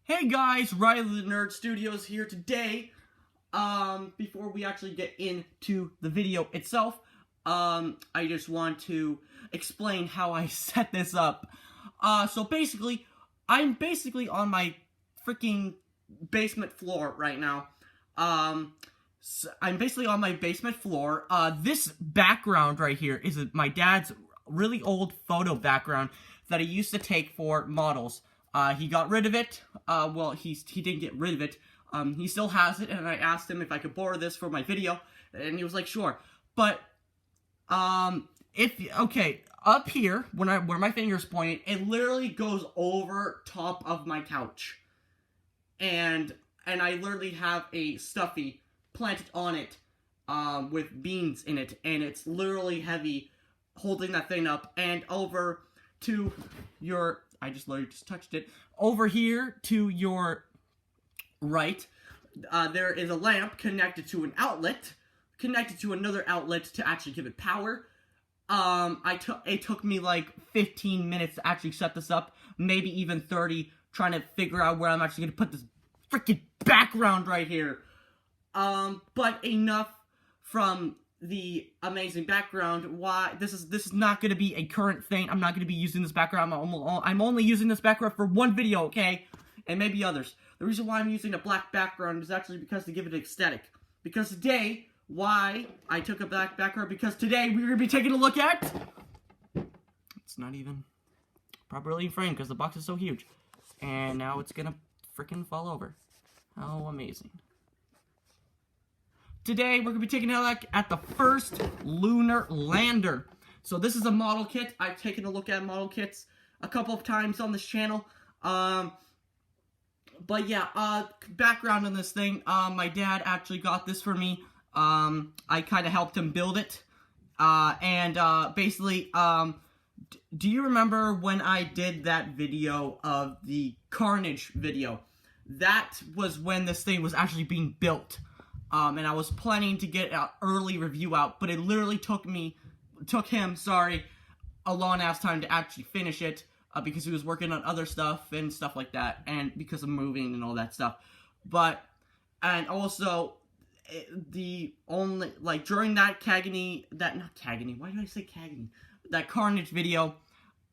Hey guys, Riley the Nerd Studios here today. Before we actually get into the video itself, I just want to explain how I set this up. So basically, I'm basically on my freaking basement floor right now. I'm basically on my basement floor. This background right here is my dad's really old photo background that he used to take for models. He got rid of it. Well, he didn't get rid of it. He still has it, and I asked him if I could borrow this for my video, and he was like, sure. But, okay, up here, where my finger's pointing, it literally goes over top of my couch. And I literally have a stuffy planted on it, with beans in it, and it's literally heavy, holding that thing up, and over to your... I just literally touched it. Over here to your right, there is a lamp connected to an outlet, connected to another outlet to actually give it power. It took me like 15 minutes to actually set this up, maybe even 30, trying to figure out where I'm actually going to put this freaking background right here. But enough from the amazing background. Why this is not going to be a current thing. I'm not going to be using this background. I'm only using this background for one video, okay? And maybe others. The reason why I'm using a black background is actually because to give it aesthetic. Because today, why I took a black background, because today we're going to be taking a look at... It's not even properly framed because the box is so huge. And now it's going to freaking fall over. How amazing. Today, we're going to be taking a look at the first lunar lander. So this is a model kit. I've taken a look at model kits a couple of times on this channel. But yeah, background on this thing. My dad actually got this for me. I kind of helped him build it. Basically, do you remember when I did that video of the Carnage video? That was when this thing was actually being built. And I was planning to get an early review out, but it literally took him, a long ass time to actually finish it, because he was working on other stuff and stuff like that, and because of moving and all that stuff. And also, during that that Carnage video,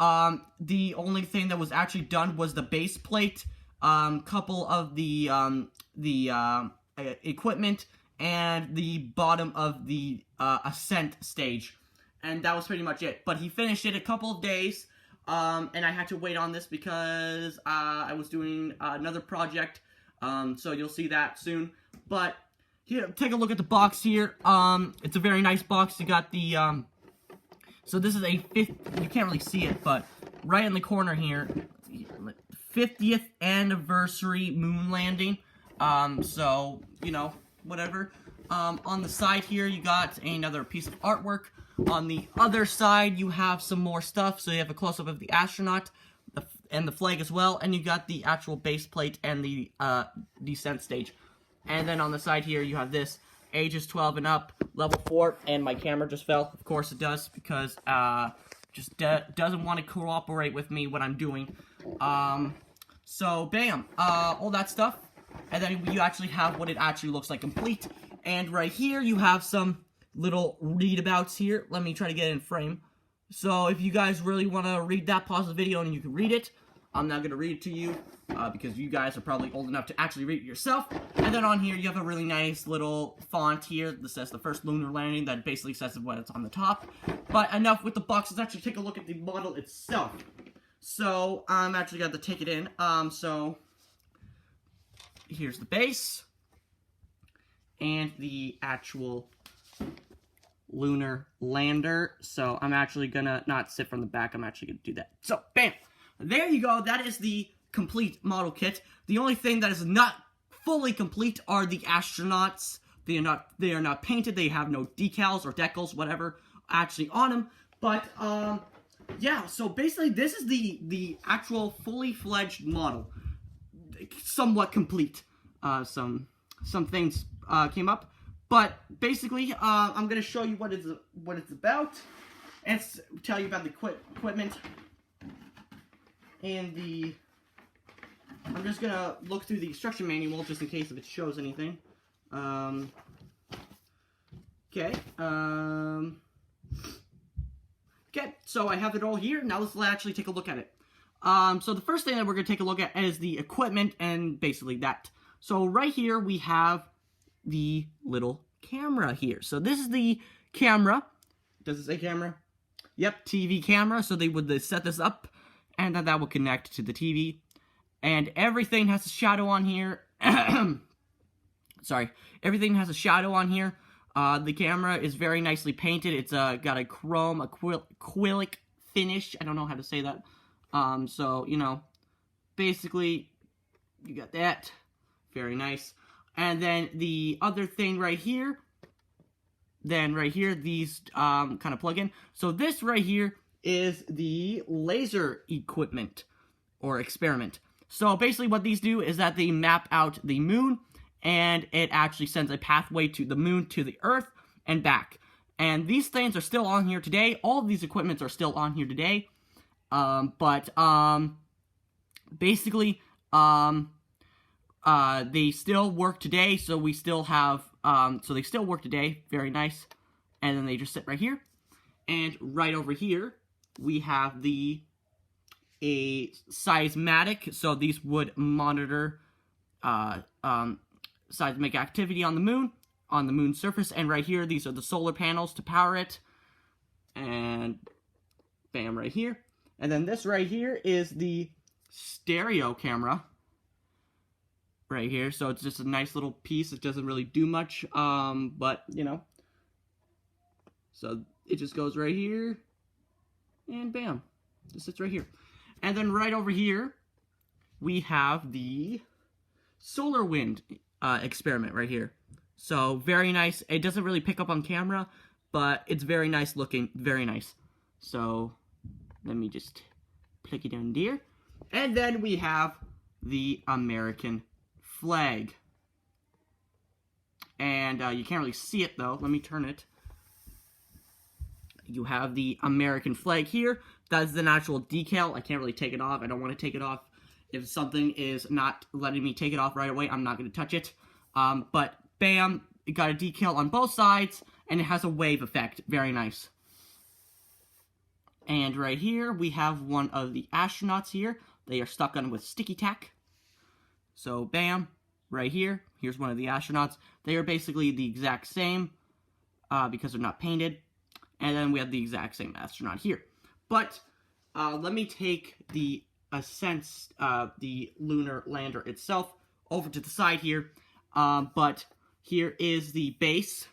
the only thing that was actually done was the base plate, couple of the equipment, and the bottom of the ascent stage, and that was pretty much it. But he finished it a couple of days, and I had to wait on this because I was doing another project, so you'll see that soon. But here, take a look at the box here. It's a very nice box. You got the so this is a you can't really see it, but right in the corner here, 50th anniversary moon landing. So, you know, whatever. On the side here, you got another piece of artwork. On the other side, you have some more stuff. So you have a close-up of the astronaut and the flag as well. And you got the actual base plate and the descent stage. And then on the side here, you have this. Ages 12 and up, level 4. And my camera just fell. Of course it does, because just doesn't want to cooperate with me what I'm doing. So, bam. All that stuff. And then you actually have what it actually looks like complete. And right here, you have some little readabouts here. Let me try to get it in frame. So if you guys really want to read that, pause the video and you can read it. I'm not going to read it to you, because you guys are probably old enough to actually read it yourself. And then on here, you have a really nice little font here that says the first lunar landing. That basically says what it's on the top. But enough with the box. Let's actually take a look at the model itself. So I'm actually going to take it in. So... here's the base, and the actual lunar lander. So I'm actually gonna not sit from the back, I'm actually gonna do that. So, bam! There you go, that is the complete model kit. The only thing that is not fully complete are the astronauts. They are not painted, they have no decals or decals, whatever, actually on them. But, yeah, so basically this is the actual fully fledged model. Somewhat complete. Some things came up, but basically I'm gonna show you what it's about, and tell you about the equipment and the I'm just gonna look through the instruction manual just in case if it shows anything. Okay. Okay, so I have it all here. Now let's actually take a look at it. So the first thing that we're going to take a look at is the equipment and basically that. So right here we have the little camera here. So this is the camera. Does it say camera? Yep, TV camera. So they would set this up and then that will connect to the TV. And everything has a shadow on here. Sorry. Everything has a shadow on here. The camera is very nicely painted. It's got a chrome, acrylic finish. I don't know how to say that. So, you know, basically, you got that. Very nice. And then the other thing right here, these kind of plug in. So this right here is the laser equipment or experiment. So basically what these do is that they map out the moon, and it actually sends a pathway to the moon, to the Earth, and back. And these things are still on here today. All of these equipments are still on here today. Basically, they still work today, so we still have, so they still work today. Very nice. And then they just sit right here. And right over here, we have a seismatic, so these would monitor, seismic activity on the moon's surface, and right here, these are the solar panels to power it, and bam, right here. And then this right here is the stereo camera, right here, so it's just a nice little piece. It doesn't really do much, but, you know, so it just goes right here, and bam, just sits right here. And then right over here, we have the solar wind experiment right here. So very nice. It doesn't really pick up on camera, but it's very nice looking. Very nice. So let me just click it down there. And then we have the American flag. And you can't really see it though. Let me turn it. You have the American flag here. That's the actual decal. I can't really take it off. I don't want to take it off. If something is not letting me take it off right away, I'm not going to touch it. But bam, it got a decal on both sides, and it has a wave effect. Very nice. And right here, we have one of the astronauts here. They are stuck on with sticky tack. So bam, right here, here's one of the astronauts. They are basically the exact same, because they're not painted. And then we have the exact same astronaut here. But let me take the the lunar lander itself over to the side here. But here is the base.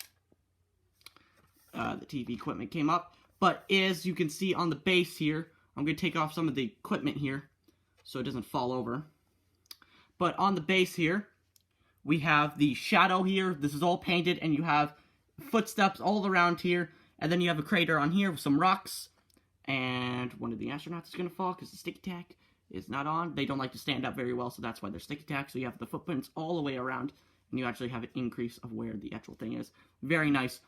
The TV equipment came up. But as you can see on the base here, I'm going to take off some of the equipment here so it doesn't fall over. But on the base here, we have the shadow here. This is all painted, and you have footsteps all around here. And then you have a crater on here with some rocks. And one of the astronauts is going to fall because the sticky tack is not on. They don't like to stand up very well, so that's why they're sticky tack. So you have the footprints all the way around, and you actually have an increase of where the actual thing is. Very nice.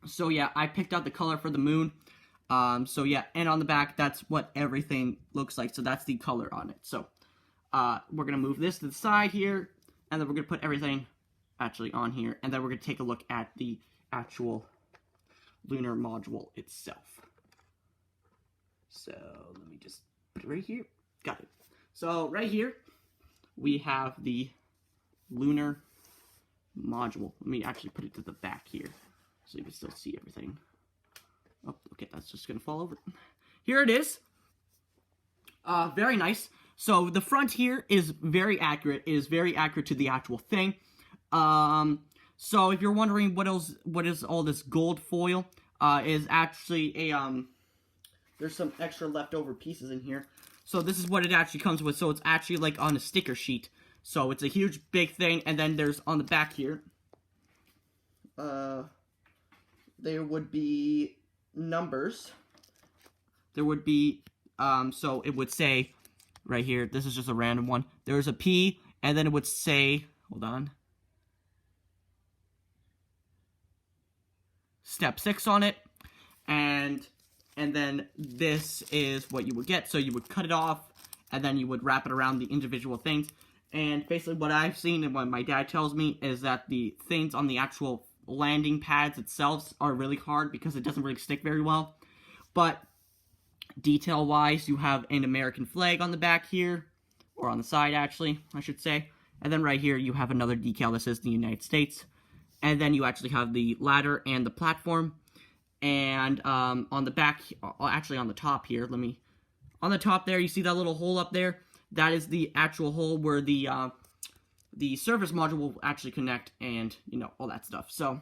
So yeah, I picked out the color for the moon. So yeah, and on the back, that's what everything looks like. So that's the color on it. So we're going to move this to the side here, and then we're going to put everything actually on here, and then we're going to take a look at the actual lunar module itself. So let me just put it right here. Got it. So right here, we have the lunar module. Let me actually put it to the back here so you can still see everything. Oh, okay, that's just gonna fall over. Here it is. Very nice. So the front here is very accurate. It is very accurate to the actual thing. So if you're wondering what is all this gold foil, is actually a there's some extra leftover pieces in here. So this is what it actually comes with. So it's actually like on a sticker sheet. So it's a huge big thing, and then there's on the back here, there would be numbers. There would be so it would say right here, this is just a random one. There's a P, and then it would say, hold on, step 6 on it, and then this is what you would get. So you would cut it off, and then you would wrap it around the individual things. And basically what I've seen and what my dad tells me is that the things on the actual landing pads itself are really hard because it doesn't really stick very well. But detail-wise, you have an American flag on the back here, or on the side actually, I should say. And then right here you have another decal that says the United States. And then you actually have the ladder and the platform. And on the back, actually on the top here, on the top there, you see that little hole up there? That is the actual hole where the service module will actually connect and, you know, all that stuff. So,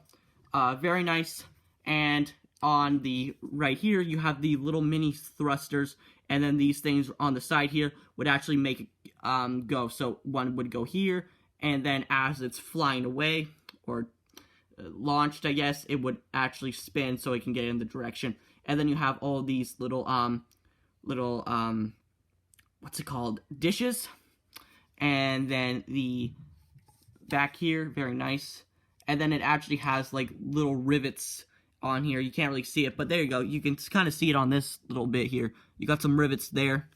very nice. And on the right here, you have the little mini thrusters, and then these things on the side here would actually make it go. So one would go here, and then as it's flying away, or launched, I guess, it would actually spin so it can get in the direction. And then you have all these little what's it called, dishes. And then the back here, very nice. And then it actually has like little rivets on here. You can't really see it, but there you go. You can kind of see it on this little bit here. You got some rivets there.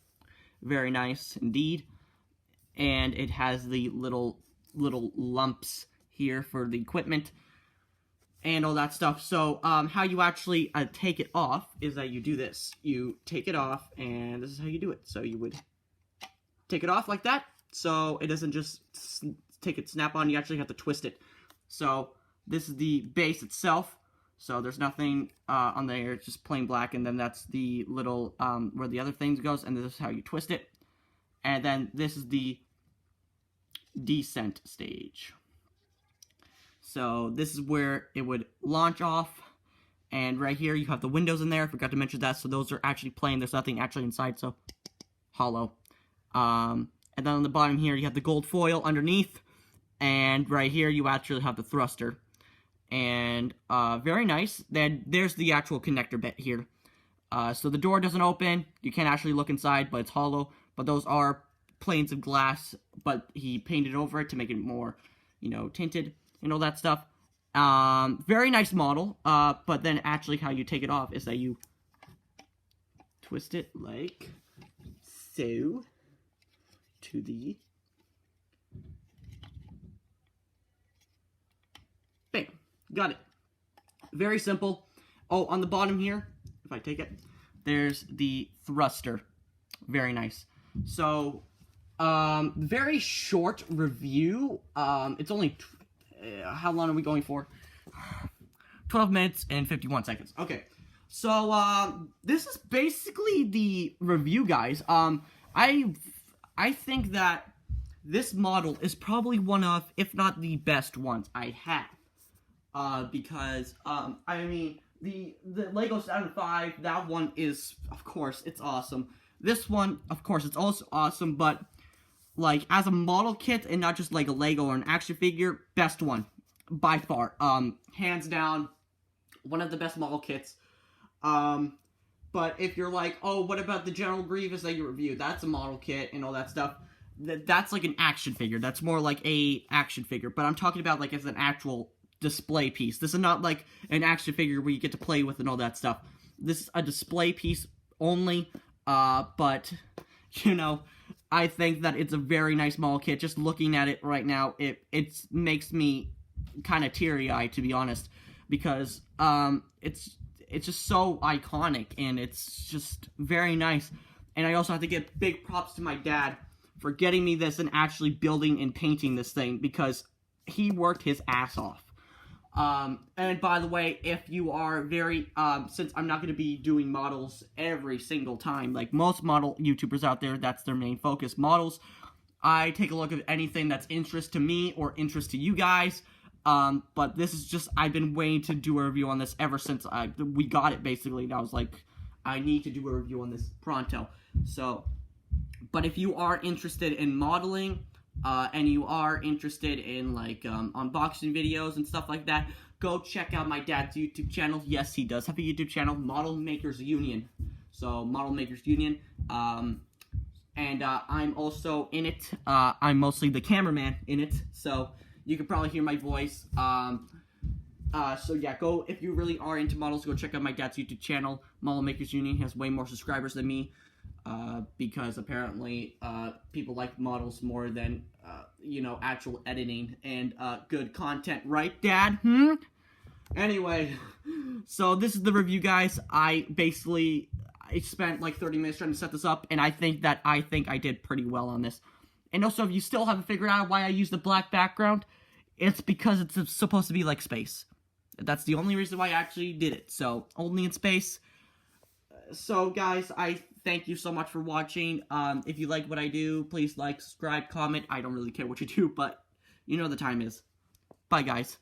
Very nice indeed. And it has the little lumps here for the equipment and all that stuff. So, how you actually take it off is that you do this. You take it off, and this is how you do it. So you would take it off like that, so it doesn't just take it snap on. You actually have to twist it. So this is the base itself. So there's nothing on there, it's just plain black, and then that's the little, where the other things goes, and this is how you twist it. And then this is the descent stage. So this is where it would launch off, and right here you have the windows in there. I forgot to mention that, so those are actually plain. There's nothing actually inside, so hollow. And then on the bottom here you have the gold foil underneath, and right here you actually have the thruster. And very nice. Then there's the actual connector bit here. So the door doesn't open. You can't actually look inside, but it's hollow. But those are planes of glass, but he painted over it to make it more, you know, tinted and all that stuff. Very nice model. But then actually how you take it off is that you twist it like so to the bam. Got it. Very simple. Oh, on the bottom here, if I take it, there's the thruster. Very nice. So, very short review. It's only, how long are we going for? 12 minutes and 51 seconds. Okay. So, this is basically the review, guys. I think that this model is probably one of, if not the best ones I have. Because, I mean, the Lego Saturn V, that one is, of course, it's awesome. This one, of course, it's also awesome, but, like, as a model kit, and not just, like, a Lego or an action figure, best one, by far. Hands down, one of the best model kits. But if you're like, oh, what about the General Grievous that you reviewed? That's a model kit and all that stuff. That's like an action figure. That's more like a action figure. But I'm talking about, like, as an actual display piece. This is not like an action figure where you get to play with and all that stuff. This is a display piece only, but, you know, I think that it's a very nice model kit. Just looking at it right now, it makes me kind of teary-eyed, to be honest, because, it's just so iconic, and it's just very nice. And I also have to give big props to my dad for getting me this and actually building and painting this thing, because he worked his ass off. And by the way, if you are very, since I'm not going to be doing models every single time, like most model YouTubers out there, that's their main focus, models, I take a look at anything that's interest to me or interest to you guys. But this is just, I've been waiting to do a review on this ever since we got it, basically, and I was like, I need to do a review on this pronto. So, but if you are interested in modeling, and you are interested in, like, unboxing videos and stuff like that, go check out my dad's YouTube channel. Yes, he does have a YouTube channel, Model Makers Union. So, Model Makers Union. And I'm also in it. I'm mostly the cameraman in it, so you can probably hear my voice. So yeah, go, if you really are into models, go check out my dad's YouTube channel, Model Makers Union. He has way more subscribers than me. because apparently people like models more than actual editing and good content, right, Dad? Anyway, so this is the review, guys. I spent like 30 minutes trying to set this up, and I think I did pretty well on this. And also, if you still haven't figured out why I use the black background, it's because it's supposed to be like space. That's the only reason why I actually did it. So, only in space. So, guys, I thank you so much for watching. If you like what I do, please like, subscribe, comment. I don't really care what you do, but you know the time is. Bye, guys.